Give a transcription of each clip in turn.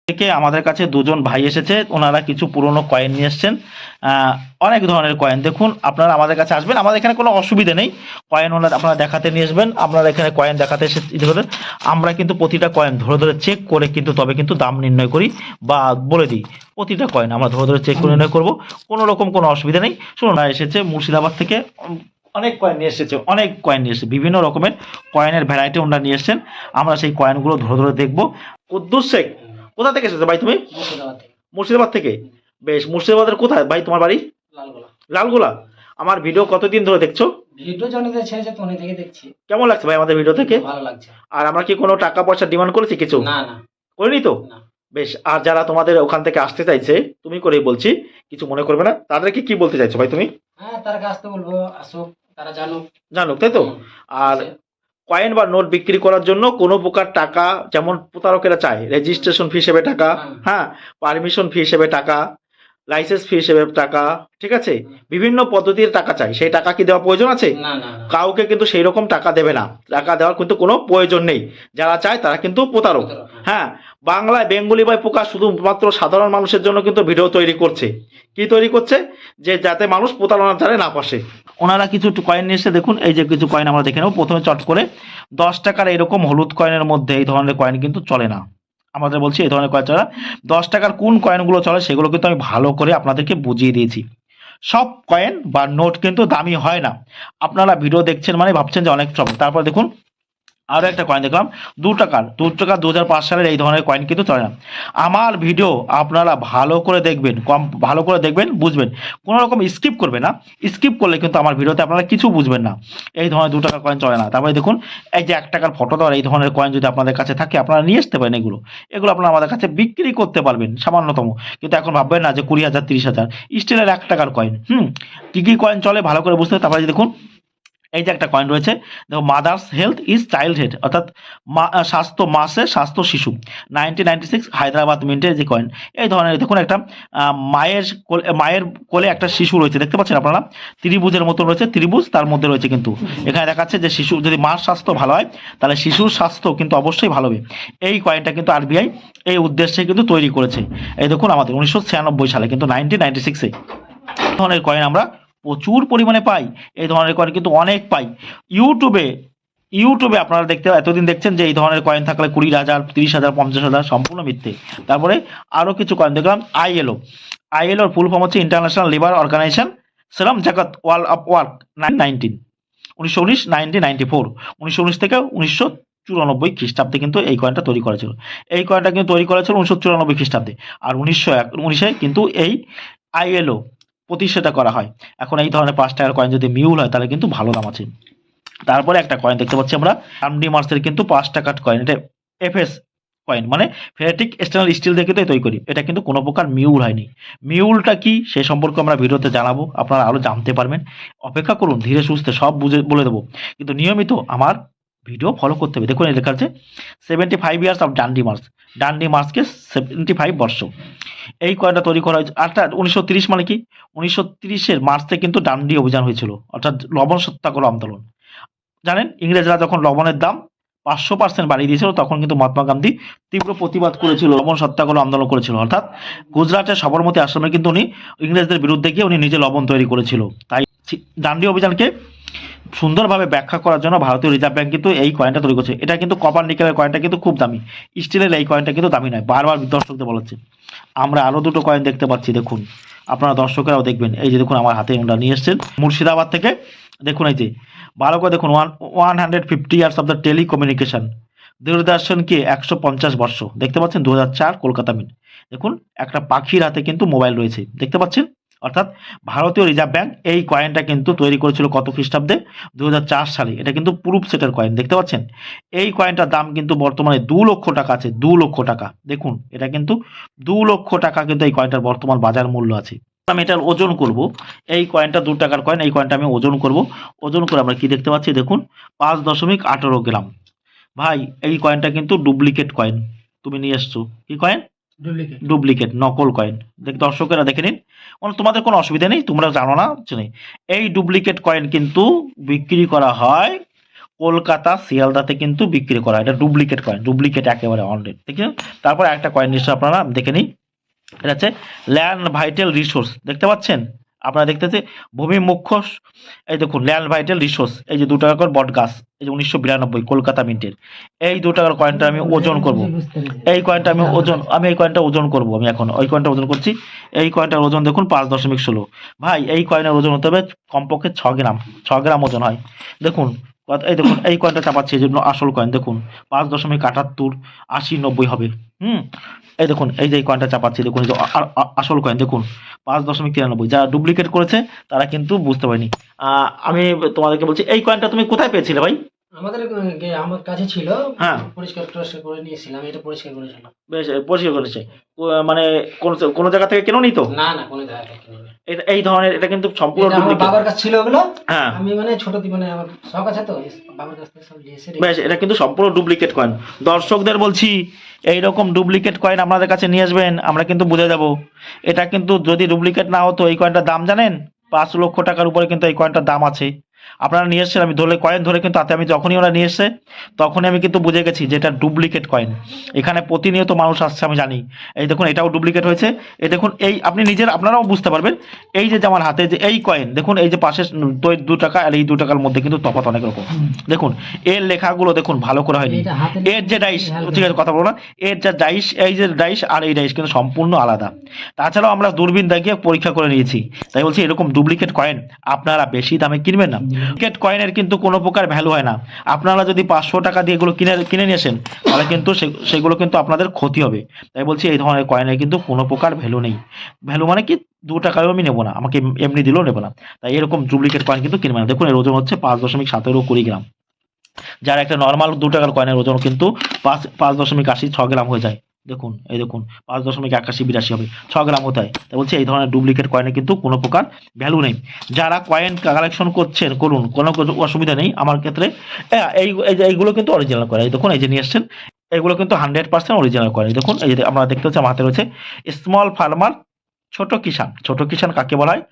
থেকে আমাদের কাছে দুজন ভাই এসেছে, ওনারা কিছু পুরনো কয়েন নিয়ে এসছেন। অনেক ধরনের কয়েন, দেখুন আপনারা আমাদের কাছে আসবেন, আমাদের এখানে কোনো অসুবিধা নেই। কয়েন ওনারা আপনারা দেখাতে নিয়ে আসবেন, আপনারা এখানে কয়েন দেখাতে এসে আমরা কিন্তু প্রতিটা কয়েন ধরে ধরে চেক করে কিন্তু তবে কিন্তু দাম নির্ণয় করি বা বলে দিই। প্রতিটা কয়েন আমরা ধরে ধরে চেক করে নির্ণয় করবো, কোনো রকম কোনো অসুবিধা নেই। শুনুন, এসেছে মুর্শিদাবাদ থেকে, অনেক কয়েন নিয়ে এসেছে, অনেক কয়েন নিয়ে এসেছে, বিভিন্ন রকমের কয়েনের ভ্যারাইটি ওনারা নিয়ে এসছেন। আমরা সেই কয়েনগুলো ধরে ধরে দেখবো। কুদ্দুস শেখ, কোথা থেকে এসেছো ভাই তুমি? মুর্শিদাবাদ থেকে। বেশ, মুর্শিদাবাদের কোথায় ভাই তোমার বাড়ি? লালগোলা। আমার ভিডিও কতদিন ধরে দেখছো? ভিডিও জনিতে ছেড়েছে তনি থেকে দেখছি। কেমন লাগছে ভাই আমাদের ভিডিও থেকে? ভালো লাগছে। আর আমরা কি কোনো টাকা পয়সা ডিমান্ড করেছি কিছু? না না, করিনি তো? না। বেশ, আর যারা তোমাদের ওখান থেকে আসতে চাইছে, তুমি করেই বলছি, কিছু মনে করবে না, তাদেরকে কি বলতে চাইছো ভাই তুমি? হ্যাঁ, তার কাছ থেকে বলবো আসুক, তারা জানুক। জানুক, তাই তো? আর কয়েন বা নোট বিক্রি করার জন্য কোনো প্রকার টাকা, যেমন প্রতারকেরা চায় রেজিস্ট্রেশন ফি হিসেবে টাকা, হ্যাঁ, পারমিশন ফি হিসেবে টাকা, লাইসেন্স ফি হিসেবে টাকা, ঠিক আছে, বিভিন্ন পদ্ধতির টাকা চাই, সেই টাকা কি দেওয়া প্রয়োজন আছে? না না, কাউকে কিন্তু সেই রকম টাকা দেবে না, টাকা দেওয়ার কিন্তু কোনো প্রয়োজন নেই। যারা চায় তারা কিন্তু প্রতারক। হ্যাঁ, বাংলায় বেঙ্গলি ভাই পোকা শুধুমাত্র সাধারণ মানুষের জন্য কিন্তু ভিডিও তৈরি করছে। কি তৈরি করছে? যে যাতে মানুষ প্রতারণার জালে না ফাঁসে। ওনারা কিছু কয়েন নিয়ে এসে দেখুন, এই যে কিছু কয়েন আমরা দেখে নেব। প্রথমে চট করে 10 টাকার এরকম হলুদ কয়েনের মধ্যে এই ধরনের কয়েন কিন্তু চলে না। আমাদের বলছি এই ধরনের কয়েন চলে না। 10 টাকার কোন কয়েনগুলো চলে সেগুলো কিন্তু আমি ভালো করে আপনাদেরকে বুঝিয়ে দিয়েছি। সব কয়েন বা নোট কিন্তু দামি হয় না। আপনারা ভিডিও দেখছেন মানে ভাবছেন যে অনেক সব। তারপর দেখুন, আরও একটা কয়েন দেখলাম 2 টাকার, 2 টাকা 2005 সালের এই ধরনের কয়েন কিন্তু চলে না। আমার ভিডিও আপনারা ভালো করে দেখবেন, ভালো করে দেখবেন, বুঝবেন, কোনো রকম স্কিপ করবে না। স্কিপ করলে কিন্তু আমার ভিডিওতে আপনারা কিছু বুঝবেন না। এই ধরনের 2 টাকার কয়েন চলে না। তারপরে দেখুন, এই যে 1 টাকার ফটো দেওয়ার এই ধরনের কয়েন যদি আপনাদের কাছে থাকে, আপনারা নিয়ে আসতে পারেন। এগুলো আপনারা আমাদের কাছে বিক্রি করতে পারবেন সামান্যতম। কিন্তু এখন ভাববেন না যে 20,000 30,000 স্টিলের 1 টাকার কয়েন। কি কি কয়েন চলে ভালো করে বুঝতে হবে। তারপরে দেখুন, এই যে একটা কয়েন রয়েছে, দেখো, mother's health is child head, অর্থাৎ স্বাস্থ্য মাসে স্বাস্থ্য শিশু, 1996 হায়দ্রাবাদ মিন্টের যে কয়েন। এই ধরনের দেখুন, একটা মায়ের কোলে একটা শিশু রয়েছে, দেখতে পাচ্ছেন আপনারা, ত্রিভুজের মতো রয়েছে, ত্রিভুজ তার মধ্যে রয়েছে কিন্তু এখানে দেখাচ্ছে যে শিশু, যদি মার স্বাস্থ্য ভালো হয় তাহলে শিশুর স্বাস্থ্য কিন্তু অবশ্যই ভালো হবে। এই কয়েনটা কিন্তু আরবিআই এই উদ্দেশ্যে কিন্তু তৈরি করেছে। এই দেখুন, আমাদের 1996 সালে কিন্তু 1996-এ ধরনের কয়েন আমরা প্রচুর পরিমাণে পাই। এই ধরনের কয়েন কিন্তু অনেক পাই। ইউটিউবে আপনারা এতদিন দেখছেন যে এই ধরনের কয়েন থাকলে 20,000 30,000 50,000, সম্পূর্ণ মিথ্যে। তারপরে আরও কিছু কয়েন দেখলাম, আইএলওর ফুল ফর্ম হচ্ছে ইন্টারন্যাশনাল লেবার অর্গানাইজেশন, সেরাম জাকাত ওয়াল অফ ওয়ার্ক, 1994, 1919 থেকে 1994 খ্রিস্টাব্দে কিন্তু এই কয়েনটা তৈরি করেছিল। এই কয়েনটা কিন্তু তৈরি করেছিল 1994 খ্রিস্টাব্দে। আর 1919-এ কিন্তু এই আইএলও প্রতিষ্ঠাটা করা হয়। এখন এই ধরনের 5 টাকার কয়েন যদি মিউল হয় তাহলে কিন্তু ভালো দাম আছে। তারপরে একটা কয়েন দেখতে পাচ্ছি আমরা, ডান্ডি মার্সের কিন্তু 5 টাকার কয়েন। এটা এফএস কয়েন, মানে ফেরেটিক স্টেনলেস স্টিল দিয়ে কিন্তু তৈরি করি। এটা কিন্তু কোনো প্রকার মিউল হয়নি। মিউলটা কি সে সম্পর্কে আমরা ভিডিওতে জানাবো, আপনারা আরও জানতে পারবেন। অপেক্ষা করুন, ধীরে সুস্থে সব বুঝে বলে দেবো, কিন্তু নিয়মিত আমার ভিডিও ফলো করতে হবে। দেখুন, এই লেখা আছে 75 ইয়ার্স অফ ডান্ডি মার্সকে 75 বর্ষ। এই কয়েনটা তৈরি করা হয়েছে। অর্থাৎ 1930 মানে কি, 1930-এর মার্চে কিন্তু ডান্ডি অভিযান হয়েছিল, অর্থাৎ লবণ সত্যাগ্রহ আন্দোলন। জানেন, ইংরেজরা যখন লবণের দাম 500% বাড়িয়ে দিয়েছিল, তখন কিন্তু মহাত্মা গান্ধী তীব্র প্রতিবাদ করেছিল, লবণ সত্যাগ্রহ আন্দোলন করেছিল। অর্থাৎ গুজরাটের সবরমতী আশ্রমে কিন্তু উনি ইংরেজদের বিরুদ্ধে গিয়ে উনি নিজে লবণ তৈরি করেছিল। তাই ডান্ডি অভিযানকে সুন্দরভাবে ব্যাখ্যা করার জন্য ভারতীয় রিজার্ভ ব্যাংক কিন্তু এই কয়েনটা তৈরি করছে। এটা কিন্তু কপার নিকেলের কয়েনটা কিন্তু খুব দামি, স্টিলের এই কয়েনটা কিন্তু দামি নয়, বারবার দর্শকদের বলাচ্ছে। আমরা আরও দুটো কয়েন দেখতে পাচ্ছি, দেখুন, আপনারা দর্শকেরাও দেখবেন। এই যে দেখুন, আমার হাতে ওটা নিয়ে এসছেন মুর্শিদাবাদ থেকে। দেখুন, এই যে ভালো করে দেখুন, 150 ইয়ার্স অফ দ্য টেলিকমিউনিকেশন, দূরদর্শনকে 150 বর্ষ, দেখতে পাচ্ছেন, 2004 কলকাতা মিন্ট। দেখুন, একটা পাখির হাতে কিন্তু মোবাইল রয়েছে, দেখতে পাচ্ছেন। অর্থাৎ ভারতীয় রিজার্ভ ব্যাংক এই কয়েনটা কিন্তু তৈরি করেছিল কত খ্রিস্টাব্দে? 2004 সালে। এটা কিন্তু প্রুফ সেটের কয়েন, দেখতে পাচ্ছেন। এই কয়েনটার দাম কিন্তু বর্তমানে 2 লক্ষ টাকা আছে, 2 লক্ষ টাকা। দেখুন, এটা কিন্তু 2 লক্ষ টাকা কিন্তু এই কয়েনটার বর্তমান বাজার মূল্য আছে। আমি এটার ওজন করব। এই কয়েনটা 2 টাকার কয়েন, এই কয়েনটা আমি ওজন করব। ওজন করে আমরা কি দেখতে পাচ্ছি, দেখুন, 5.18 গ্রাম। ভাই, এই কয়েনটা কিন্তু ডুপ্লিকেট কয়েন তুমি নিয়ে এসছো। কি কয়েন? ডুপ্লিকেট, নকল কয়েন। দর্শকেরা দেখে নিন, তোমাদের কোনো অসুবিধা নেই, তোমরা জানো না, এই ডুপ্লিকেট কয়েন কিন্তু বিক্রি করা হয় কলকাতা শিয়ালদাতে কিন্তু বিক্রি করা, এটা ডুপ্লিকেট কয়েন, ডুপ্লিকেট একেবারে অলরেডি, ঠিক আছে। তারপর একটা কয়েন নিশ্চয় আপনারা দেখে নিই, এটা হচ্ছে ল্যান্ড ভাইটাল রিসোর্স, দেখতে পাচ্ছেন আপনারা, দেখতেছে ভূমি মুখ্য, এই দেখুন ল্যান্ড ভাইটাল রিসোর্স, এই যে 2 টাকা করে বট গাছ, এই যে 1992 কলকাতা মিন্টের, এই 2 টাকার কয়েনটা আমি ওজন করব, এই কয়েনটা আমি এই কয়েনটা ওজন করব, আমি এখন ওই কয়েনটা ওজন করছি। এই কয়েনটার ওজন দেখুন 5.16। ভাই এই কয়েনের ওজন হতে হবে কমপক্ষে 6 গ্রাম, 6 গ্রাম ওজন হয়। দেখুন এই দেখুন এই কয়েনটা চাপাচ্ছি, এই জন্য আসল কয়েন দেখুন 5.78, 80, 90 হবে। এই দেখুন এই যে এই কয়েনটা চাপাচ্ছি, দেখুন এই যে আসল কয়েন দেখুন 5.93। যারা ডুপ্লিকেট করেছে তারা কিন্তু বুঝতে পারেনি। আমি তোমাদেরকে বলছি, এই কয়েনটা তুমি কোথায় পেয়েছিলে ভাই? আমার কাছে ছিল, হ্যাঁ, পরিষ্কার টরিষ্কার করে নিয়েছিলাম, এটা পরিষ্কার করেছিলাম। বেশ পরিষ্কার করেছে। মানে কোন জায়গা থেকে কেন নি তো? না না, কোনো জায়গা থেকে কিনিনি। এই ধরনের, এটা কিন্তু সম্পূর্ণ এটা আমার ডুপ্লিকেট। বাবার কাছে ছিল ওগুলো, হ্যাঁ, আমি মানে ছোট মানে আমার শখ আছে তো, বাবার কাছ থেকে সব নিয়ে এসে বেশ, এটা কিন্তু সম্পূর্ণ ডুপ্লিকেট কয়েন। দর্শকদের বলছি, এইরকম ডুপ্লিকেট কয়েন আপনাদের কাছে নিয়ে আসবেন, আমরা কিন্তু বুঝে যাব। এটা কিন্তু যদি ডুপ্লিকেট না হতো, এই কয়েনটার দাম জানেন? 5 লক্ষ টাকার উপরে কিন্তু এই কয়েনটার দাম আছে। আপনারা নিয়ে এসেছেন, আমি ধরে কয়েন ধরে কিন্তু আমি যখনই ওরা নিয়ে এসছে তখনই আমি কিন্তু বুঝে গেছি যে এটা ডুপ্লিকেট কয়েন। এখানে প্রতিনিয়ত মানুষ আসছে, আমি জানি। এই দেখুন এটাও ডুপ্লিকেট হয়েছে, এই দেখুন এই আপনি আপনারাও বুঝতে পারবেন। এই যে আমার হাতে যে এই কয়েন দেখুন, এই যে পাশে 2 টাকা আর এই 2 টাকার মধ্যে কিন্তু তফাৎ অনেক রকম। দেখুন এর লেখাগুলো দেখুন ভালো করে হয়নি, এর যে ডাইস, ঠিক আছে কথা বলো না, এর যে ডাইস, এই যে ডাইস আর এই ডাইস কিন্তু সম্পূর্ণ আলাদা। তাছাড়াও আমরা দূরবীন দেখিয়ে পরীক্ষা করে নিয়েছি, তাই বলছি এরকম ডুপ্লিকেট কয়েন আপনারা বেশি দামে কিনবেন না। ডুপ্লিকেট কয়েনের কিন্তু কোনো প্রকার ভ্যালু হয় না। আপনারা যদি 500 টাকা দিয়ে এগুলো কিনে নিয়ে আসেন, তাহলে কিন্তু সেগুলো কিন্তু আপনাদের ক্ষতি হবে। তাই বলছি এই ধরনের কয়েনের কিন্তু কোনো প্রকার ভ্যালু নেই। ভ্যালু মানে কি, 2 টাকাও আমি নেবো না, আমাকে এমনি দিলেও নেবো না। তাই এরকম ডুপ্লিকেট কয়েন কিন্তু কিনবে না। দেখুন এর ওজন হচ্ছে 5.17 গ্রাম, যার একটা নর্মাল 2 টাকার কয়েনের ওজন কিন্তু 5.86 গ্রাম হয়ে যায়। দেখুন এই দেখুন 5.81-82 হবে, 6 গ্রাম হতে হয়। তাই বলছি এই ধরনের ডুপ্লিকেট কয়েনে কিন্তু কোনো প্রকার ভ্যালু নেই। যারা কয়েন কালেকশন করছেন করুন, কোনো অসুবিধা নেই আমার ক্ষেত্রে। এইগুলো কিন্তু অরিজিনাল কয়েন, এই দেখুন এই যে নিয়ে এসছেন, এগুলো কিন্তু 100% অরিজিনাল কয়েন। দেখুন এই যে আমরা দেখতে পাচ্ছি আমার হাতে রয়েছে স্মল ফার্মার, ছোট কিষান। ছোট কিষান কাকে বলা হয়?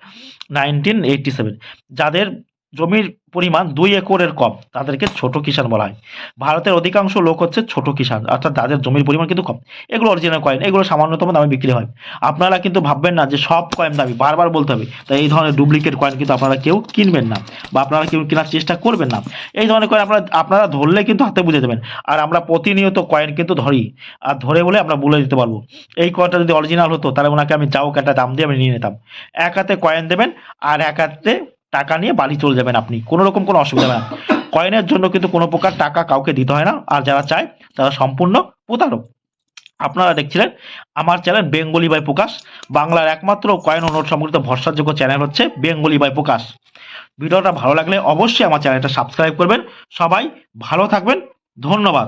1987, যাদের জমির পরিমাণ 2 একরের কম তাদেরকে ছোট কিষান বলা হয়। ভারতের অধিকাংশ লোক হচ্ছে ছোট কিষান, অর্থাৎ যাদের জমির পরিমাণ কিন্তু কম। এগুলো অরিজিনাল কয়েন, এগুলো সামান্যতম দামে বিক্রি হয়। আপনারা কিন্তু ভাববেন না যে সব কয়েন দামি, বারবার বলতে হবে। তাই এই ধরনের ডুপ্লিকেট কয়েন কিন্তু আপনারা কেউ কিনবেন না, বা আপনারা কেউ কেনার চেষ্টা করবেন না। এই ধরনের কয়েন আপনারা ধরলে কিন্তু হাতে বুঝে দেবেন। আর আমরা প্রতিনিয়ত কয়েন কিন্তু ধরি, আর ধরে বলে আমরা বলে দিতে পারবো। এই কয়েনটা যদি অরিজিনাল হতো তাহলে ওনাকে আমি যাও একটা দাম দিয়ে আমি নিয়ে নিতাম। এক হাতে কয়েন দেবেন আর এক হাতে টাকা নিয়ে বাড়ি চলে যাবেন, আপনি কোনো রকম কোনো অসুবিধা হবে না। কয়েনের জন্য কিন্তু কোনো প্রকার টাকা কাউকে দিতে হয় না, আর যারা চায় তারা সম্পূর্ণ প্রতারক। আপনারা দেখছিলেন আমার চ্যানেল বেঙ্গলি বাই প্রকাশ, বাংলার একমাত্র কয়েন ও নোট সম্পর্কিত ভরসাযোগ্য চ্যানেল হচ্ছে বেঙ্গলি বাই প্রকাশ। ভিডিওটা ভালো লাগলে অবশ্যই আমার চ্যানেলটা সাবস্ক্রাইব করবেন। সবাই ভালো থাকবেন, ধন্যবাদ।